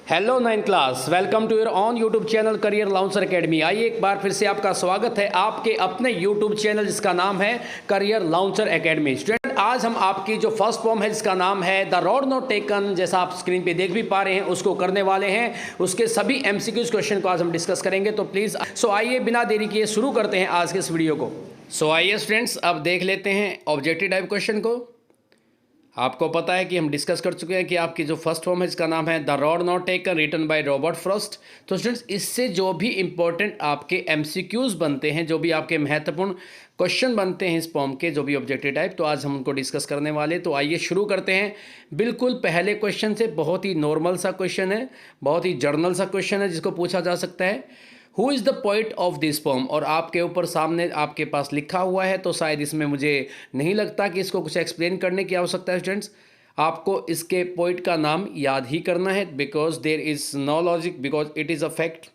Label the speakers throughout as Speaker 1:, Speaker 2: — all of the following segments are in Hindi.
Speaker 1: Hello 9th class, welcome to your on YouTube channel career launcher academy. आइए एक बार फिर से आपका स्वागत है आपके अपने यूट्यूब चैनल जिसका नाम है करियर लाउंसर एकेडमी। स्टूडेंट, आज हम आपकी जो फर्स्ट फॉर्म है जिसका नाम है द रोड नॉट टेकन, जैसा आप स्क्रीन पे देख भी पा रहे हैं, उसको करने वाले हैं। उसके सभी एमसीक्यूज क्वेश्चन को आज हम डिस्कस करेंगे, तो प्लीज़ आइए बिना देरी किए शुरू करते हैं आज के इस वीडियो को। आइए स्टूडेंट्स, अब देख लेते हैं ऑब्जेक्टिव टाइप क्वेश्चन को। आपको पता है कि हम डिस्कस कर चुके हैं कि आपकी जो फर्स्ट फॉर्म है इसका नाम है the road not taken, written by Robert Frost. तो स्टूडेंट्स, इससे जो भी इंपॉर्टेंट आपके एमसीक्यूज बनते हैं, जो भी आपके महत्वपूर्ण क्वेश्चन बनते हैं इस फॉर्म के, जो भी ऑब्जेक्टिव टाइप, तो आज हम उनको डिस्कस करने वाले। तो आइए शुरू करते हैं बिल्कुल पहले क्वेश्चन से। बहुत ही नॉर्मल सा क्वेश्चन है, बहुत ही जर्नल सा क्वेश्चन है जिसको पूछा जा सकता है। Who is the poet of this pome, और आपके ऊपर सामने आपके पास लिखा हुआ है, तो शायद इसमें मुझे नहीं लगता कि इसको कुछ एक्सप्लेन करने की आवश्यकता है। स्टूडेंट्स, आपको इसके पोइट का नाम याद ही करना है, because there is no logic, because it is a fact.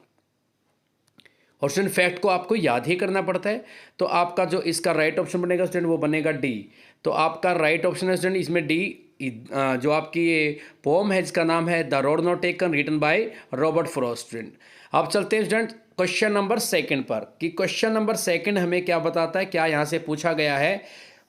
Speaker 1: और स्टूडेंट, फैक्ट को आपको याद ही करना पड़ता है। तो आपका जो इसका राइट ऑप्शन बनेगा स्टूडेंट, वो बनेगा डी। तो आपका राइट ऑप्शन है स्टूडेंट इसमें डी। जो आपकी ये पोम है जिसका नाम है the road not taken, written by Robert Frost. Student, अब चलते हैं स्टूडेंट क्वेश्चन नंबर सेकंड पर, कि क्वेश्चन नंबर सेकंड हमें क्या बताता है, क्या यहाँ से पूछा गया है।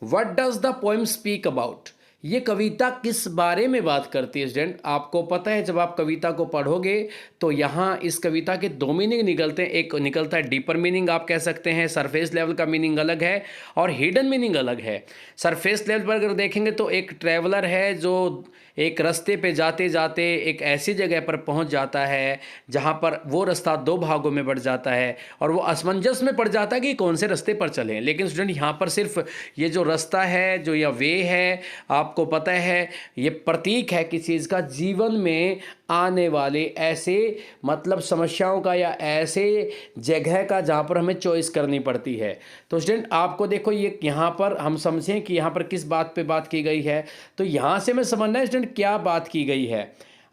Speaker 1: What does the poem speak about, ये कविता किस बारे में बात करती है। स्टूडेंट, आपको पता है जब आप कविता को पढ़ोगे तो यहाँ इस कविता के दो मीनिंग निकलते हैं। एक निकलता है डीपर मीनिंग, आप कह सकते हैं सरफेस लेवल का मीनिंग अलग है और हिडन मीनिंग अलग है। सरफेस लेवल पर अगर देखेंगे तो एक ट्रैवलर है जो एक रास्ते पे जाते जाते एक ऐसी जगह पर पहुंच जाता है जहां पर वो रास्ता दो भागों में बढ़ जाता है और वो असमंजस में पड़ जाता है कि कौन से रास्ते पर चलें। लेकिन स्टूडेंट, यहाँ पर सिर्फ ये जो रास्ता है, जो यह वे है, आपको पता है ये प्रतीक है किसी चीज़ का, जीवन में आने वाले ऐसे मतलब समस्याओं का या ऐसे जगह का जहाँ पर हमें चॉइस करनी पड़ती है। तो स्टूडेंट, आपको देखो ये यहाँ पर हम समझें कि यहाँ पर किस बात पे बात की गई है। तो यहाँ से हमें समझना है स्टूडेंट क्या बात की गई है।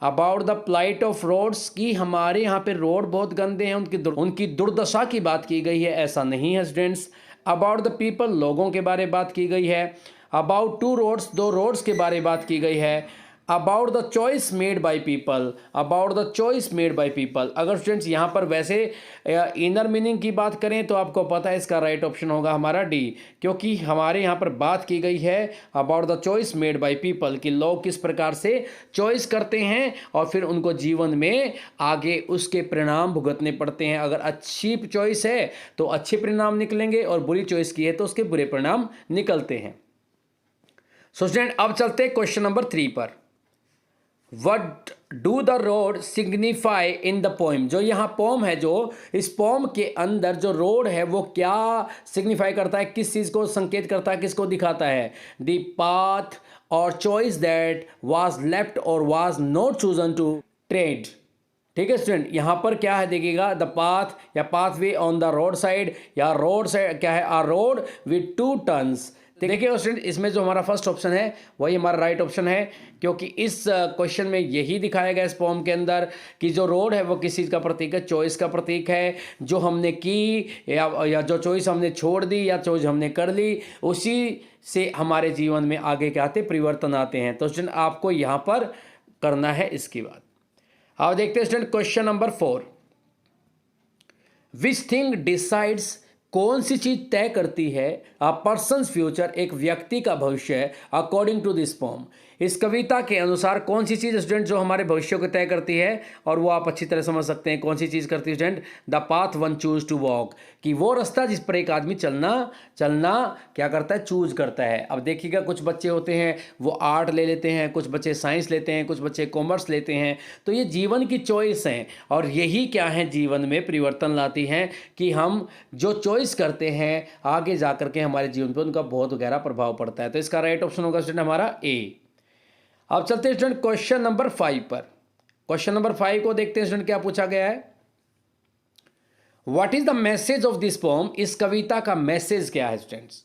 Speaker 1: About the plight of roads, की हमारे यहाँ पे रोड बहुत गंदे हैं, उनकी दुर्दशा की बात की गई है, ऐसा नहीं है स्टूडेंट्स। अबाउट द पीपल, लोगों के बारे में बात की गई है। अबाउट टू रोड्स, दो रोड्स के बारे में बात की गई है। About the choice made by people, about the choice made by people. अगर स्टूडेंट्स यहाँ पर वैसे इनर मीनिंग की बात करें तो आपको पता है इसका राइट ऑप्शन होगा हमारा डी, क्योंकि हमारे यहाँ पर बात की गई है about the choice made by people, कि लोग किस प्रकार से चॉइस करते हैं और फिर उनको जीवन में आगे उसके परिणाम भुगतने पड़ते हैं। अगर अच्छी चॉइस है तो अच्छे परिणाम निकलेंगे और बुरी चॉइस की है तो उसके बुरे परिणाम निकलते हैं। सो स्टूडेंट, अब चलते हैं क्वेश्चन नंबर 3 पर। What do the road signify in the poem, जो यहाँ पोम है, जो इस पोम के अंदर जो रोड है वो क्या सिग्निफाई करता है, किस चीज़ को संकेत करता है, किसको दिखाता है। द पाथ और चॉइस दैट वाज लेफ्ट और was not chosen to tread. ठीक है स्टूडेंट, यहाँ पर क्या है देखिएगा, द पाथ या pathway on the road side, या रोड साइड क्या है, a road with two turns. देखिए स्टूडेंट, इसमें जो हमारा फर्स्ट ऑप्शन है वही हमारा राइट ऑप्शन है, क्योंकि इस क्वेश्चन में यही दिखाया गया इस पोम के अंदर कि जो रोड है वो किस चीज़ का प्रतीक है, चॉइस का प्रतीक है। जो हमने की या जो चॉइस हमने छोड़ दी या चॉइस हमने कर ली, उसी से हमारे जीवन में आगे क्या आते, परिवर्तन आते हैं। तो स्टूडेंट, आपको यहाँ पर करना है इसकी बात। अब देखते हैं student question number 4। Which thing decides, कौन सी चीज तय करती है अ पर्सन्स फ्यूचर, एक व्यक्ति का भविष्य, अकॉर्डिंग टू दिस पोम। इस कविता के अनुसार कौन सी चीज़ स्टूडेंट जो हमारे भविष्य को तय करती है, और वो आप अच्छी तरह समझ सकते हैं कौन सी चीज़ करती है student. The path one choose to walk, कि वो रास्ता जिस पर एक आदमी चलना क्या करता है, चूज करता है। अब देखिएगा, कुछ बच्चे होते हैं वो आर्ट ले लेते हैं, कुछ बच्चे साइंस लेते हैं, कुछ बच्चे कॉमर्स लेते हैं। तो ये जीवन की चॉइस हैं, और यही क्या है जीवन में परिवर्तन लाती हैं, कि हम जो चॉइस करते हैं आगे जा करके हमारे जीवन पर उनका बहुत गहरा प्रभाव पड़ता है। तो इसका राइट ऑप्शन होगा स्टूडेंट हमारा ए। अब चलते हैं स्टूडेंट क्वेश्चन नंबर 5 पर। क्वेश्चन नंबर 5 को देखते हैं स्टूडेंट क्या पूछा गया है। What is the message of this pome, इस कविता का मैसेज क्या है स्टूडेंट्स,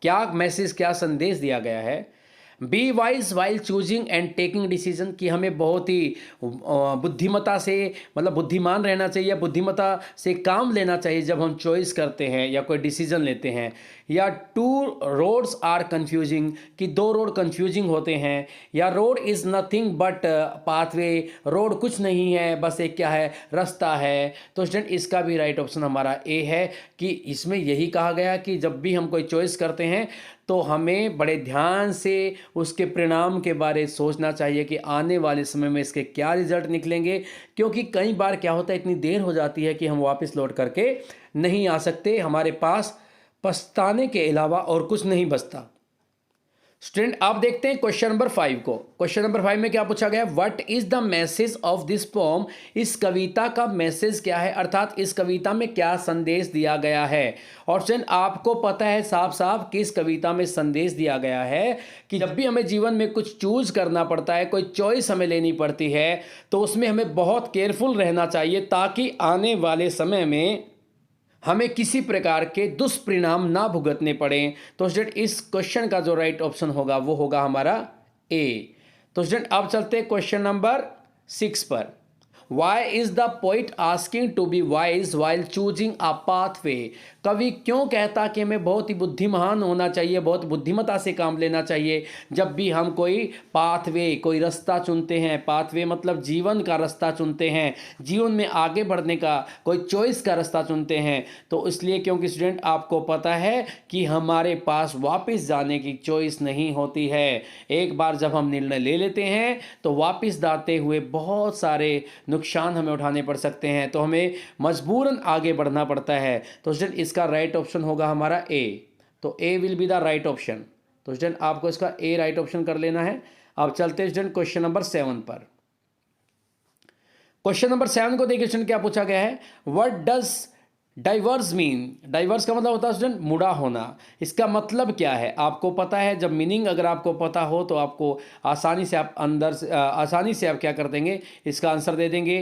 Speaker 1: क्या मैसेज, क्या संदेश दिया गया है। B wise while choosing and taking decision, कि हमें बहुत ही बुद्धिमता से मतलब बुद्धिमान रहना चाहिए, बुद्धिमता से काम लेना चाहिए जब हम चॉइस करते हैं या कोई डिसीजन लेते हैं। या टू रोड्स आर कंफ्यूजिंग कि दो रोड कंफ्यूजिंग होते हैं, या road is nothing but pathway, road कुछ नहीं है बस एक क्या है, रास्ता है। तो स्टूडेंट इसका भी राइट ऑप्शन हमारा ए है कि इसमें यही कहा गया कि जब भी हम कोई चॉइस करते हैं तो हमें बड़े ध्यान से उसके परिणाम के बारे सोचना चाहिए कि आने वाले समय में इसके क्या रिजल्ट निकलेंगे, क्योंकि कई बार क्या होता है इतनी देर हो जाती है कि हम वापस लौट करके नहीं आ सकते, हमारे पास पछताने के अलावा और कुछ नहीं बचता। स्टूडेंट आप देखते हैं क्वेश्चन नंबर 5 को। क्वेश्चन नंबर 5 में क्या पूछा गया, what is the message of this pome, इस कविता का मैसेज क्या है, अर्थात इस कविता में क्या संदेश दिया गया है। और स्टूडेंट आपको पता है साफ साफ कि इस कविता में संदेश दिया गया है कि जब भी हमें जीवन में कुछ चूज करना पड़ता है, कोई चॉइस हमें लेनी पड़ती है, तो उसमें हमें बहुत केयरफुल रहना चाहिए ताकि आने वाले समय में हमें किसी प्रकार के दुष्परिणाम ना भुगतने पड़े। तो स्टूडेंट इस क्वेश्चन का जो राइट ऑप्शन होगा वो होगा हमारा ए। तो स्टूडेंट अब चलते हैं क्वेश्चन नंबर 6 पर। Why is the poet asking to be wise while choosing a pathway? कवि क्यों कहता कि हमें बहुत ही बुद्धिमान होना चाहिए, बहुत बुद्धिमता से काम लेना चाहिए जब भी हम कोई पाथवे, कोई रास्ता चुनते हैं। पाथवे मतलब जीवन का रास्ता चुनते हैं, जीवन में आगे बढ़ने का कोई चॉइस का रास्ता चुनते हैं। तो इसलिए क्योंकि स्टूडेंट आपको पता है कि हमारे पास वापस जाने की चॉइस नहीं होती है। एक बार जब हम निर्णय ले लेते हैं तो वापस जाते हुए बहुत सारे नुकसान हमें उठाने पड़ सकते हैं, तो हमें मजबूरन आगे बढ़ना पड़ता है। तो स्टूडेंट इसका राइट ऑप्शन होगा हमारा ए। तो A will be the right option. तो स्टूडेंट आपको इसका ए राइट ऑप्शन कर लेना है। अब चलते हैं स्टूडेंट क्वेश्चन नंबर 7 पर। क्वेश्चन नंबर 7 को देखिए स्टूडेंट क्या पूछा गया है, what does diverse mean. Diverse का मतलब होता है स्टूडेंट मुड़ा होना। इसका मतलब क्या है आपको पता है। जब मीनिंग अगर आपको पता हो तो आपको आसानी से आप आसानी से आप क्या कर देंगे, इसका आंसर दे देंगे।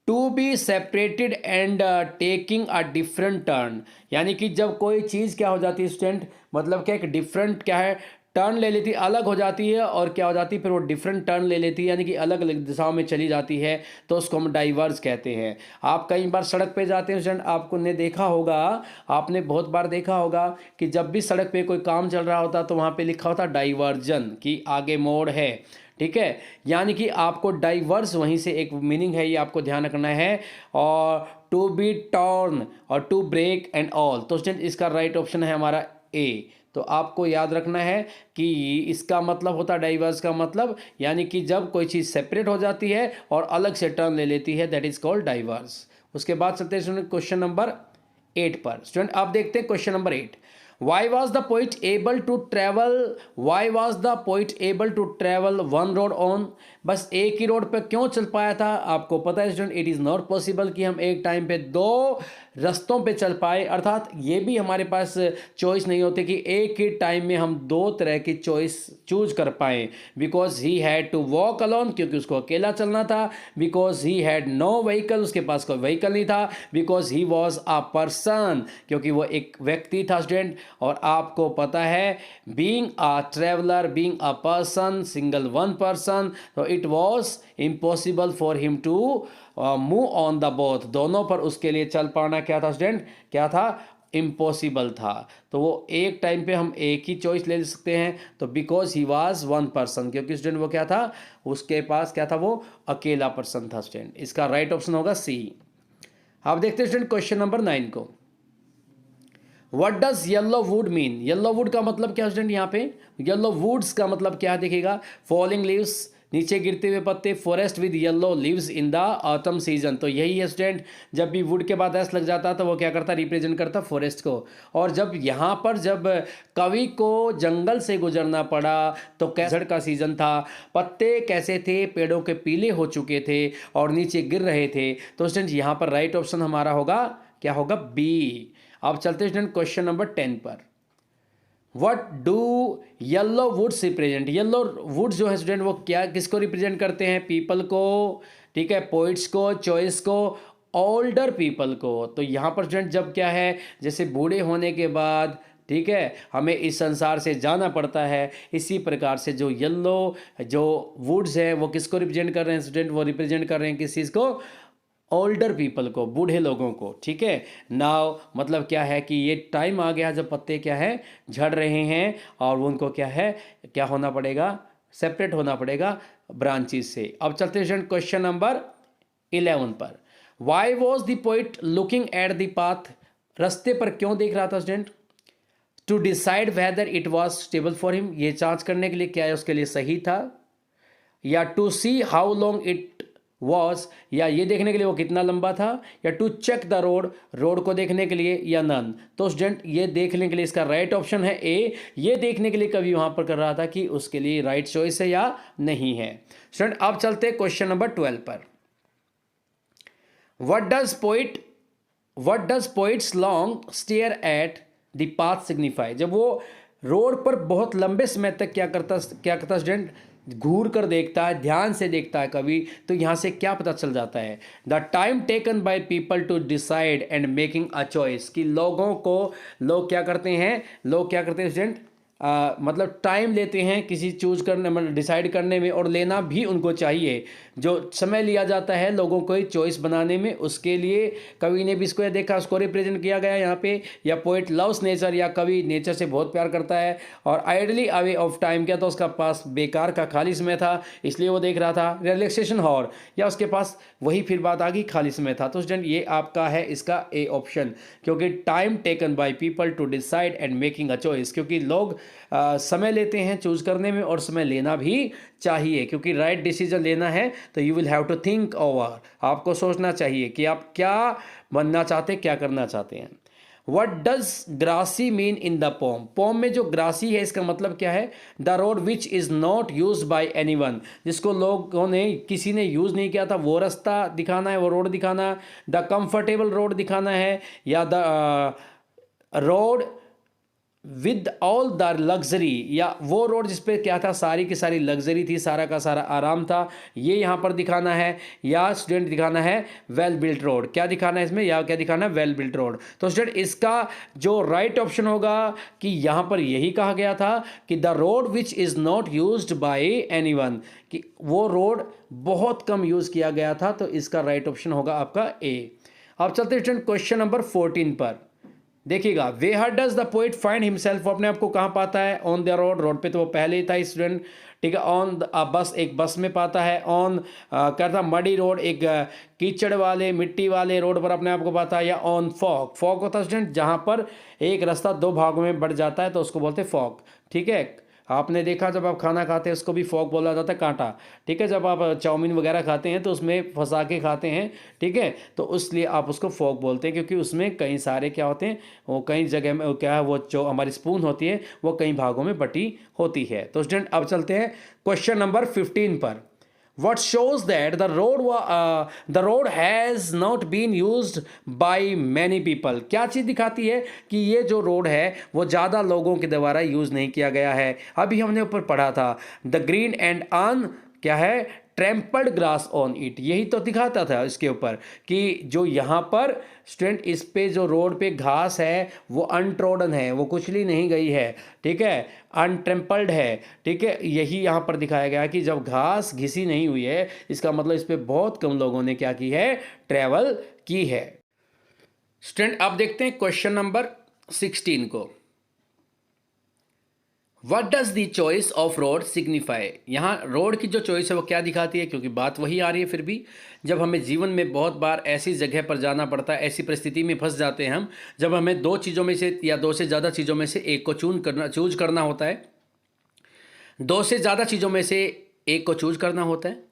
Speaker 1: To be separated and taking a different turn, यानी कि जब कोई चीज़ क्या हो जाती है स्टूडेंट, मतलब क्या एक डिफरेंट क्या है, टर्न ले लेती, अलग हो जाती है और क्या हो जाती है फिर वो डिफरेंट टर्न ले लेती है, यानी कि अलग अलग दिशाओं में चली जाती है, तो उसको हम डाइवर्स कहते हैं। आप कई बार सड़क पे जाते हैं स्टूडेंट, आपको ने देखा होगा, आपने बहुत बार देखा होगा कि जब भी सड़क पे कोई काम चल रहा होता तो वहाँ पे लिखा होता डाइवर्जन कि आगे मोड़ है, ठीक है। यानी कि आपको डाइवर्स वहीं से एक मीनिंग है, ये आपको ध्यान रखना है। और टू बी टर्न और टू ब्रेक एंड ऑल। तो स्टूडेंट इसका राइट ऑप्शन है हमारा ए। तो आपको याद रखना है कि इसका मतलब होता है डाइवर्स का मतलब, यानी कि जब कोई चीज़ सेपरेट हो जाती है और अलग से टर्न ले लेती है, दैट इज कॉल्ड डाइवर्स। उसके बाद चलते हैं स्टूडेंट क्वेश्चन नंबर 8 पर। स्टूडेंट आप देखते हैं question number 8। Why was the poet able to travel? Why was the poet able to travel one road on? बस एक ही रोड पे क्यों चल पाया था? आपको पता है student, it is not possible कि हम एक टाइम पे दो रास्तों पे चल पाए, अर्थात ये भी हमारे पास चॉइस नहीं होती कि एक ही टाइम में हम दो तरह की चॉइस चूज कर पाएँ। Because he had to walk alone, क्योंकि उसको अकेला चलना था। Because he had no vehicle, उसके पास कोई व्हीकल नहीं था। Because he was a person, क्योंकि वो एक व्यक्ति था स्टूडेंट। और आपको पता है being a traveller, being a person, single one person, तो it was impossible for him to move on the both. दोनों पर उसके लिए चल पाना क्या था स्टूडेंट, क्या था, इम्पॉसिबल था। तो वो एक टाइम पे हम एक ही चॉइस ले सकते हैं। तो because he was one person, क्योंकि स्टूडेंट वो क्या था, उसके पास क्या था, वो अकेला पर्सन था स्टूडेंट। इसका राइट ऑप्शन होगा सी। आप देखते हैं स्टूडेंट क्वेश्चन नंबर 9 को। What does yellow would mean. Yellow would का मतलब क्या स्टूडेंट, यहाँ पे येलो वुड्स का मतलब क्या दिखेगा, फॉलिंग लीव्स, नीचे गिरते हुए पत्ते, forest with yellow leaves in the autumn season. तो यही है स्टूडेंट, जब भी वुड के बाद एस लग जाता तो वो क्या करता, रिप्रेजेंट करता फॉरेस्ट को। और जब यहाँ पर जब कवि को जंगल से गुजरना पड़ा तो कैसड़ का सीजन था, पत्ते कैसे थे, पेड़ों के पीले हो चुके थे और नीचे गिर रहे थे। तो स्टूडेंट यहाँ पर राइट ऑप्शन हमारा होगा, क्या होगा, बी। अब चलते हैं स्टूडेंट क्वेश्चन नंबर 10 पर। What do yellow woods represent. Yellow woods जो है स्टूडेंट वो क्या, किसको रिप्रेजेंट करते हैं, पीपल को, ठीक है, पोइट्स को, चॉइस को, ओल्डर पीपल को। तो यहाँ पर स्टूडेंट जब क्या है, जैसे बूढ़े होने के बाद, ठीक है, हमें इस संसार से जाना पड़ता है, इसी प्रकार से जो येलो जो वुड्स है वो किसको रिप्रेजेंट कर रहे हैं स्टूडेंट, वो रिप्रेजेंट कर रहे हैं किस चीज़ को, ओल्डर पीपल को, बूढ़े लोगों को, ठीक है। नाउ मतलब क्या है कि ये टाइम आ गया जब पत्ते क्या है झड़ रहे हैं और उनको क्या है क्या होना पड़ेगा, सेपरेट होना पड़ेगा ब्रांचेस से। अब चलते हैं क्वेश्चन नंबर 11 पर। Why was the poet looking at the path, रास्ते पर क्यों देख रहा था student? To decide whether it was stable for him, ये जांच करने के लिए क्या है उसके लिए सही था, या to see how long it was, या ये देखने के लिए वो कितना लंबा था, या to check the road, road को देखने के लिए, या नन। तो स्टूडेंट ये देखने के लिए इसका राइट ऑप्शन है ए, ये देखने के लिए कभी वहां पर कर रहा था कि उसके लिए राइट चॉइस है या नहीं है। स्टूडेंट अब चलते हैं क्वेश्चन नंबर 12 पर। What does poet's long stare at the path signify? जब वो रोड पर बहुत लंबे समय तक क्या करता स्टूडेंट, घूर कर देखता है, ध्यान से देखता है कभी, तो यहाँ से क्या पता चल जाता है? The time taken by people to decide and making a choice, कि लोग क्या करते हैं स्टूडेंट, मतलब टाइम लेते हैं किसी चूज करने मतलब डिसाइड करने में, और लेना भी उनको चाहिए। जो समय लिया जाता है लोगों को चॉइस बनाने में, उसके लिए कवि ने भी इसको देखा, उसको रिप्रेजेंट किया गया यहाँ पे। या पोइट लव्स नेचर, या कवि नेचर से बहुत प्यार करता है और आइडली अवे ऑफ टाइम, क्या तो उसका पास बेकार का खाली समय था इसलिए वो देख रहा था। रिलैक्सेशन हॉर, या उसके पास वही फिर बात आ गई खाली समय था। तो स्टूडेंट ये आपका है इसका ए ऑप्शन, क्योंकि time taken by people to decide and making a choice, क्योंकि लोग समय लेते हैं चूज करने में, और समय लेना भी चाहिए, क्योंकि राइट डिसीजन लेना है तो you will have to think over, आपको सोचना चाहिए कि आप क्या बनना चाहते हैं, क्या करना चाहते हैं। What does grassy mean in the poem, poem में जो ग्रासी है इसका मतलब क्या है? The road which is not use by anyone, जिसको लोगों ने किसी ने यूज़ नहीं किया था, वो रास्ता दिखाना है, वो रोड दिखाना। द कंफर्टेबल रोड दिखाना है, या the road with all the luxury, या वो रोड जिसपे क्या था सारी की सारी लग्जरी थी, सारा का सारा आराम था, ये यहाँ पर दिखाना है। या स्टूडेंट दिखाना है वेल बिल्ट रोड, क्या दिखाना है इसमें, या क्या दिखाना है वेल बिल्ट रोड। तो स्टूडेंट इसका जो राइट ऑप्शन होगा कि यहाँ पर यही कहा गया था कि the road which is not used by anyone, कि वो रोड बहुत कम यूज़ किया गया था, तो इसका राइट ऑप्शन होगा आपका ए। अब चलते हैं स्टूडेंट क्वेश्चन नंबर 14 पर। देखिएगा, where does the poet find himself, वो अपने आप को कहाँ पाता है? ऑन द रोड, रोड पे तो वो पहले ही था स्टूडेंट, ठीक है। ऑन बस, एक बस में पाता है। ऑन कहता मडी रोड, एक कीचड़ वाले मिट्टी वाले रोड पर अपने आप को पाता है। या ऑन फॉग, फॉग होता है स्टूडेंट जहाँ पर एक रास्ता दो भागों में बढ़ जाता है, तो उसको बोलते हैं फॉग, ठीक है। आपने देखा जब आप खाना खाते हैं उसको भी फॉग बोला जाता है, कांटा, ठीक है। जब आप चाउमीन वगैरह खाते हैं तो उसमें फंसा के खाते हैं, ठीक है, तो इसलिए आप उसको फॉग बोलते हैं, क्योंकि उसमें कई सारे क्या होते हैं, वो कई जगह में क्या है, वो जो हमारी स्पून होती है वो कई भागों में बटी होती है। तो स्टूडेंट अब चलते हैं क्वेश्चन नंबर 15 पर। What shows that the road has not been used by many people? क्या चीज़ दिखाती है कि ये जो रोड है वो ज़्यादा लोगों के द्वारा यूज़ नहीं किया गया है? अभी हमने ऊपर पढ़ा था द ग्रीन एंड ऑन क्या है, ट्रैम्पल्ड ग्रास ऑन इट, यही तो दिखाता था इसके ऊपर कि जो यहाँ पर स्टूडेंट इस पे जो रोड पे घास है वो अनट्रोडन है, वो कुचली नहीं गई है, ठीक है, अनट्रैम्पल्ड है, ठीक है। यही यहाँ पर दिखाया गया कि जब घास घिसी नहीं हुई है, इसका मतलब इस पे बहुत कम लोगों ने क्या की है, ट्रैवल की है। स्टूडेंट अब देखते हैं क्वेश्चन नंबर 16 को। What does the choice of road signify? यहाँ रोड की जो चॉइस है वो क्या दिखाती है, क्योंकि बात वही आ रही है फिर भी। जब हमें जीवन में बहुत बार ऐसी जगह पर जाना पड़ता है, ऐसी परिस्थिति में फंस जाते हैं हम, जब हमें दो चीज़ों में से या दो से ज़्यादा चीज़ों में से एक को चूज करना होता है, दो से ज़्यादा चीज़ों में से एक को चूज करना होता है,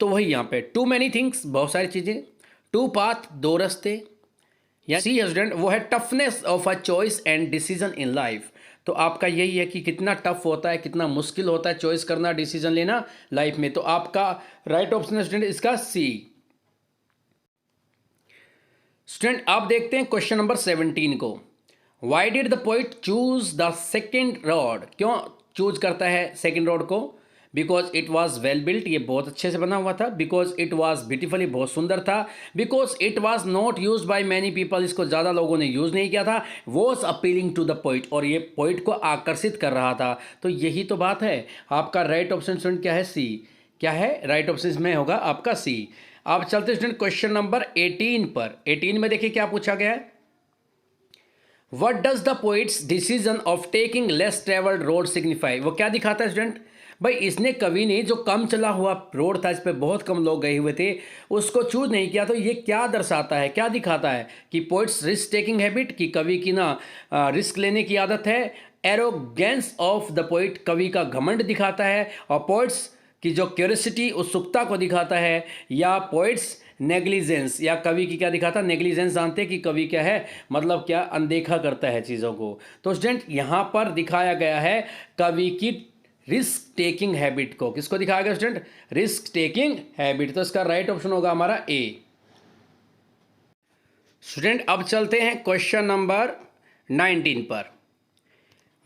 Speaker 1: तो वही यहाँ पे टू मैनी थिंग्स, बहुत सारी चीज़ें, टू पाथ, दो रास्ते, या सी स्टूडेंट वो है toughness of a choice and decision in life. तो आपका यही है कि कितना टफ होता है, कितना मुश्किल होता है चॉइस करना, डिसीजन लेना लाइफ में। तो आपका राइट ऑप्शन है स्टूडेंट इसका सी। स्टूडेंट आप देखते हैं क्वेश्चन नंबर 17 को। Why did the poet choose the second road, क्यों चूज करता है सेकेंड रोड को? Because it was well built, ये बहुत अच्छे से बना हुआ था। बिकॉज इट वॉज ब्यूटीफुली, बहुत सुंदर था। Because it was not use by many people, इसको ज़्यादा लोगों ने यूज़ नहीं किया था। Was appealing to the poet, और ये पोइट को आकर्षित कर रहा था। तो यही तो बात है। आपका राइट ऑप्शन स्टूडेंट क्या है, सी। क्या है राइट ऑप्शन में होगा आपका सी। अब चलते हैं स्टूडेंट क्वेश्चन नंबर 18 पर। 18 में देखिए क्या पूछा गया है। What does the poet's decision of taking less traveled road signify? वो क्या दिखाता है स्टूडेंट? भाई इसने कवि ने जो कम चला हुआ रोड था, इस पे बहुत कम लोग गए हुए थे, उसको चूज नहीं किया, तो ये क्या दर्शाता है, क्या दिखाता है कि पोइट्स रिस्क टेकिंग हैबिट, कि कवि की ना रिस्क लेने की आदत है। एरोगेंस ऑफ द पोइट, कवि का घमंड दिखाता है। और पोइट्स की जो क्यूरियोसिटी, उत्सुकता को दिखाता है। या पोइट्स नेग्लिजेंस, या कवि की क्या दिखाता है, नेग्लिजेंस। जानते हैं कि कवि क्या है, मतलब क्या, अनदेखा करता है चीज़ों को। तो स्टूडेंट यहाँ पर दिखाया गया है कवि की रिस्क टेकिंग हैबिट को। किसको दिखाया गया स्टूडेंट? Risk taking habit. तो इसका राइट ऑप्शन होगा हमारा ए। स्टूडेंट अब चलते हैं क्वेश्चन नंबर 19 पर।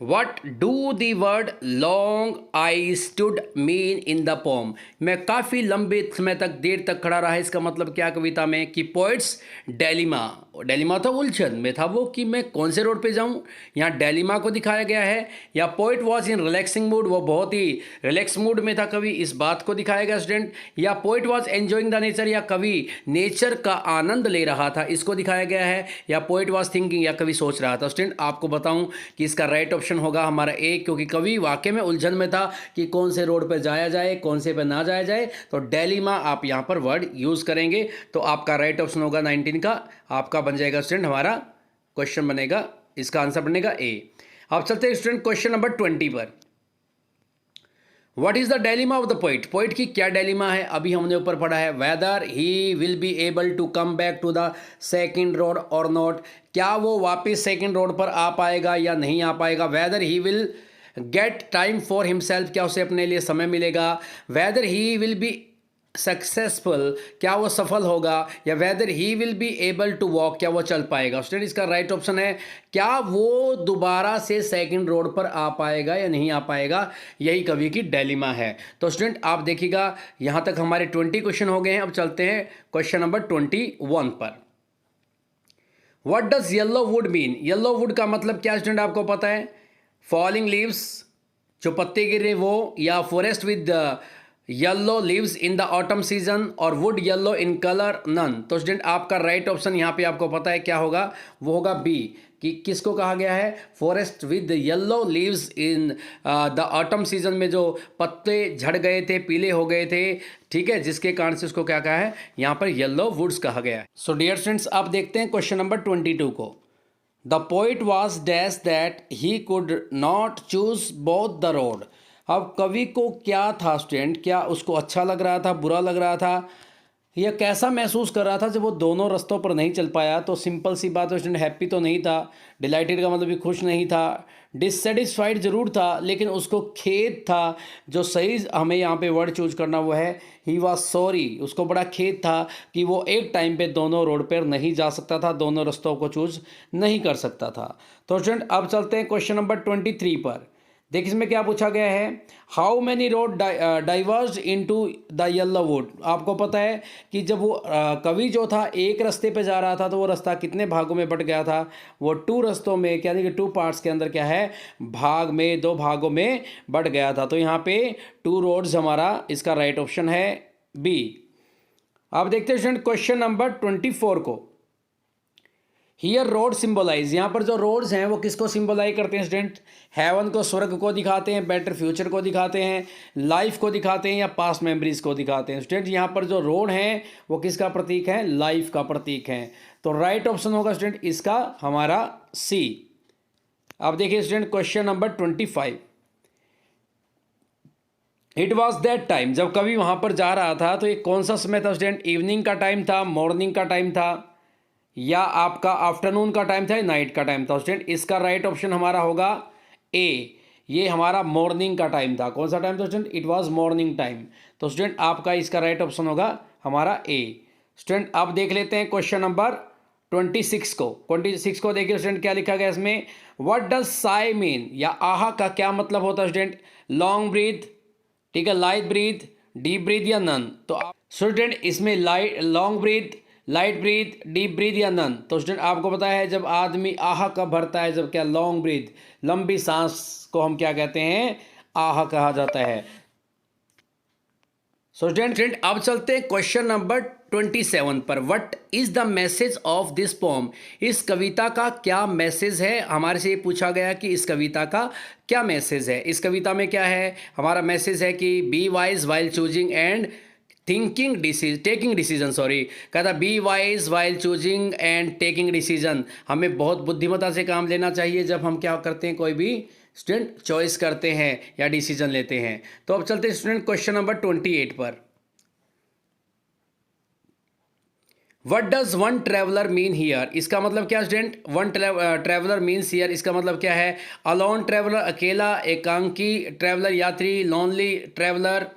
Speaker 1: What do the word long I stood mean in the poem? मैं काफ़ी लंबे समय तक, देर तक खड़ा रहा, इसका मतलब क्या कविता में, कि पोइट्स डेलिमा, डेलिमा तो उलझन में था वो, कि मैं कौन से रोड पे जाऊं, यहाँ डेलिमा को दिखाया गया है। या poet was in relaxing mood, वो बहुत ही रिलैक्स मूड में था कवि, इस बात को दिखाया गया स्टूडेंट। या poet was enjoying the nature, या कवि नेचर का आनंद ले रहा था, इसको दिखाया गया है। या पोइट वॉज थिंकिंग, या कवि सोच रहा था। स्टूडेंट आपको बताऊं कि इसका राइट ऑप्शन होगा हमारा ए, क्योंकि कवि वाकई में उलझन में था कि कौन से रोड पर जाया जाए, कौन से पर ना जाया जाए। तो डेलिमा आप यहाँ पर वर्ड यूज करेंगे, तो आपका राइट ऑप्शन होगा 19 का, आपका बन जाएगा स्टूडेंट, हमारा क्वेश्चन बनेगा, इसका आंसर बनेगा ए। अब चलते हैं स्टूडेंट क्वेश्चन नंबर 20 पर। What is the dilemma of the poet? Poet की क्या डेलिमा है, अभी हमने ऊपर पढ़ा है। Whether he will be able to come back to the second road और नॉट, क्या वो वापस सेकंड रोड पर आ पाएगा या नहीं आ पाएगा। Whether he will get time for himself, क्या उसे अपने लिए समय मिलेगा। Whether he will be successful, क्या वो सफल होगा। या whether he will be able to walk, क्या वो चल पाएगा। स्टूडेंट इसका राइट ऑप्शन है, क्या वो दोबारा से सेकंड रोड पर आ पाएगा या नहीं आ पाएगा, यही कवि की डेलिमा है। तो स्टूडेंट आप देखिएगा, यहाँ तक हमारे 20 क्वेश्चन हो गए हैं। अब चलते हैं क्वेश्चन नंबर 21 पर। What does yellow would mean? Yellow would का मतलब क्या स्टूडेंट आपको पता है? फॉलिंग लीव्स, जो पत्ते गिर रहे वो, या forest with yellow leaves in the autumn season, और wood yellow in colour, none. तो स्टूडेंट आपका राइट ऑप्शन यहाँ पे आपको पता है क्या होगा, वो होगा बी, कि किसको कहा गया है, forest with yellow leaves in the autumn season में जो पत्ते झड़ गए थे, पीले हो गए थे, ठीक है, जिसके कारण से उसको क्या कहा है, यहाँ पर येलो वुड्स कहा गया है। सो डियर स्टूडेंट्स आप देखते हैं क्वेश्चन नंबर 22 को। The poet was dash that he could not choose both the road. अब कवि को क्या था स्टूडेंट, क्या उसको अच्छा लग रहा था, बुरा लग रहा था, या कैसा महसूस कर रहा था जब वो दोनों रास्तों पर नहीं चल पाया। तो सिंपल सी बात है स्टूडेंट, हैप्पी तो नहीं था, डिलाइटेड का मतलब भी खुश नहीं था, डिससेटिस्फाइड ज़रूर था, लेकिन उसको खेद था। जो सही हमें यहाँ पे वर्ड चूज करना वो है ही वॉज सॉरी, उसको बड़ा खेद था कि वो एक टाइम पे दोनों रोड पर नहीं जा सकता था, दोनों रास्तों को चूज नहीं कर सकता था। तो स्टूडेंट अब चलते हैं क्वेश्चन नंबर 23 पर। देखिए इसमें क्या पूछा गया है, how many road diverge into the yellow would. आपको पता है कि जब वो कवि जो था एक रास्ते पे जा रहा था, तो वो रास्ता कितने भागों में बट गया था, वो 2 रास्तों में, यानी कि 2 पार्ट्स के अंदर क्या है, भाग में, 2 भागों में बट गया था। तो यहाँ पे 2 रोड्स हमारा इसका राइट ऑप्शन है बी। अब देखते हैं स्टूडेंट क्वेश्चन नंबर 24 को। हियर रोड सिंबलाइज, यहाँ पर जो रोड्स हैं वो किसको सिंबलाइज करते हैं स्टूडेंट, हेवन को, स्वर्ग को दिखाते हैं, बेटर फ्यूचर को दिखाते हैं, लाइफ को दिखाते हैं, या पास्ट मेमोरीज को दिखाते हैं। स्टूडेंट यहाँ पर जो रोड हैं वो किसका प्रतीक है, लाइफ का प्रतीक है। तो राइट ऑप्शन होगा स्टूडेंट इसका हमारा सी। अब देखिए student question number 25। It was that time, जब कवि वहाँ पर जा रहा था तो ये कौन सा समय था स्टूडेंट, इवनिंग का टाइम था, मॉर्निंग का टाइम था, या आपका आफ्टरनून का टाइम था, या नाइट का टाइम था। स्टूडेंट इसका राइट ऑप्शन हमारा होगा ए, ये हमारा मॉर्निंग का टाइम था। कौन सा टाइम था student, it was morning time. तो स्टूडेंट आपका इसका राइट ऑप्शन होगा हमारा ए। स्टूडेंट अब देख लेते हैं क्वेश्चन नंबर 26 को। 26 को देखिए स्टूडेंट क्या लिखा गया इसमें, व्हाट डज साई मीन, या आहा का क्या मतलब होता है स्टूडेंट, लॉन्ग ब्रीथ, ठीक है, लाइट ब्रीथ, डीप ब्रीथ, या नन। तो स्टूडेंट इसमें long breath, light breath, deep breath, या नन। तो स्टूडेंट आपको पता है जब आदमी आहा कब भरता है, जब क्या लॉन्ग ब्रीथ, लंबी सांस को हम क्या कहते हैं, आहा कहा जाता है। सो स्टूडेंट अब चलते हैं क्वेश्चन नंबर 27 पर। What is the message of this pome? इस कविता का क्या मैसेज है? हमारे से ये पूछा गया कि इस कविता का क्या मैसेज है। इस कविता में क्या है? हमारा मैसेज है कि be wise while choosing and taking decision. कहता be wise while choosing and taking decision. हमें बहुत बुद्धिमत्ता से काम लेना चाहिए जब हम क्या करते हैं, कोई भी स्टूडेंट चॉइस करते हैं या डिसीजन लेते हैं। तो अब चलते हैं स्टूडेंट क्वेश्चन नंबर 28 पर। What does one traveller mean here? इसका मतलब क्या student? One traveller means here, इसका मतलब क्या है? अलोन ट्रेवलर, अकेला, एकांकी ट्रेवलर, यात्री, lonely traveller,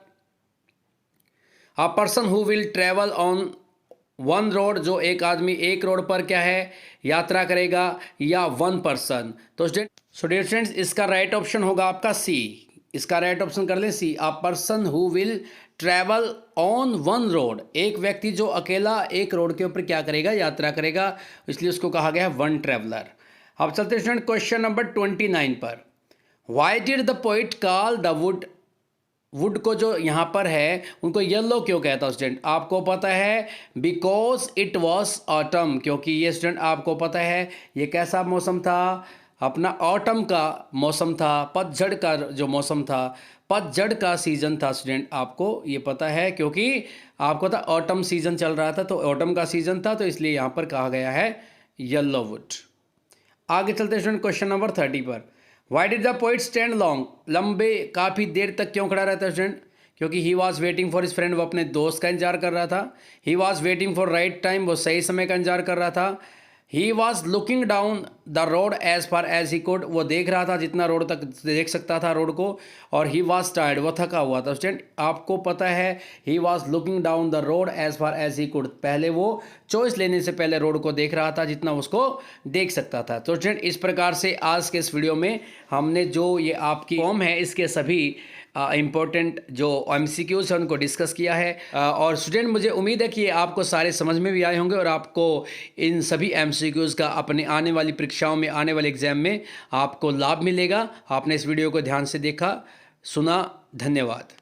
Speaker 1: a person who will travel on one road, जो एक आदमी एक रोड पर क्या है यात्रा करेगा, या वन पर्सन। तो स्टूडेंट्स इसका राइट ऑप्शन होगा आपका सी। इसका राइट ऑप्शन कर लें C, a person who will travel on one road. एक व्यक्ति जो अकेला एक रोड के ऊपर क्या करेगा, यात्रा करेगा, इसलिए उसको कहा गया है वन ट्रैवलर। अब चलते हैं स्टूडेंट क्वेश्चन नंबर 29 पर। Why did the poet call the wood को जो यहाँ पर है उनको येलो क्यों कहता है स्टूडेंट? आपको पता है बिकॉज इट वॉज ऑटम, क्योंकि ये स्टूडेंट आपको पता है ये कैसा मौसम था, अपना ऑटम का मौसम था, पतझड़ का जो मौसम था, पतझड़ का सीज़न था स्टूडेंट, आपको ये पता है क्योंकि आपको था ऑटम सीज़न चल रहा था, तो ऑटम का सीज़न था, तो इसलिए यहाँ पर कहा गया है येलो वुड। आगे चलते हैं स्टूडेंट क्वेश्चन नंबर 30 पर। Why did the poet stand long? लंबे काफ़ी देर तक क्यों खड़ा रहता है स्टूडेंट? क्योंकि he was waiting for his friend, वो अपने दोस्त का इंतजार कर रहा था। He was waiting for right time, वो सही समय का इंतजार कर रहा था। He was looking down the road as far as he could, वो देख रहा था जितना रोड तक देख सकता था रोड को। और ही वॉज टायर्ड, वो थका हुआ था स्टूडेंट, आपको पता है he was looking down the road as far as he could, पहले वो चॉइस लेने से पहले रोड को देख रहा था जितना उसको देख सकता था। तो स्टूडेंट इस प्रकार से आज के इस वीडियो में हमने जो ये आपकी फॉर्म है इसके सभी इम्पोर्टेंट जो MCQs है उनको डिस्कस किया है। और स्टूडेंट मुझे उम्मीद है कि आपको सारे समझ में भी आए होंगे और आपको इन सभी MCQs का अपने आने वाली परीक्षाओं में, आने वाले एग्जाम में आपको लाभ मिलेगा। आपने इस वीडियो को ध्यान से देखा, सुना, धन्यवाद।